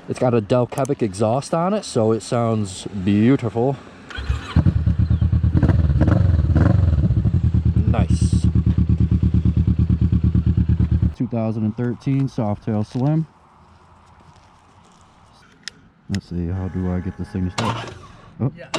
It's got a Delkevic exhaust on it, so it sounds beautiful. Nice. 2013 Softail Slim. Let's see, how do I get this thing to start? Oh. Yeah.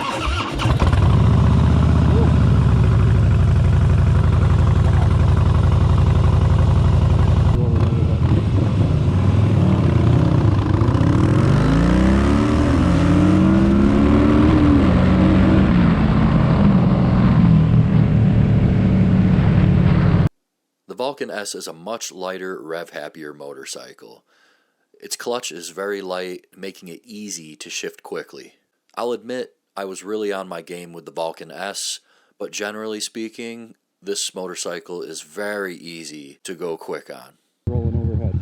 The Vulcan S is a much lighter, rev-happier motorcycle. Its clutch is very light, making it easy to shift quickly. I'll admit I was really on my game with the Vulcan S, but generally speaking, this motorcycle is very easy to go quick on. Rolling overhead.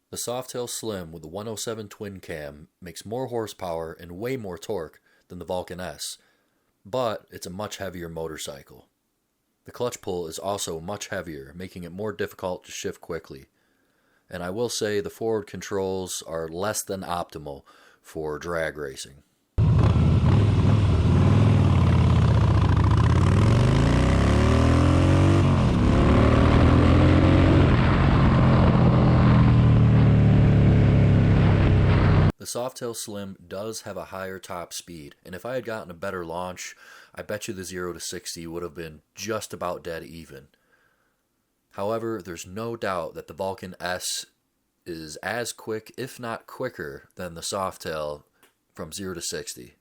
The Softail Slim with the 107 twin cam makes more horsepower and way more torque than the Vulcan S, but it's a much heavier motorcycle. The clutch pull is also much heavier, making it more difficult to shift quickly. And I will say the forward controls are less than optimal for drag racing. The Softail Slim does have a higher top speed, and if I had gotten a better launch, I bet you the 0 to 60 would have been just about dead even. However, there's no doubt that the Vulcan S is as quick, if not quicker, than the Softail from 0 to 60.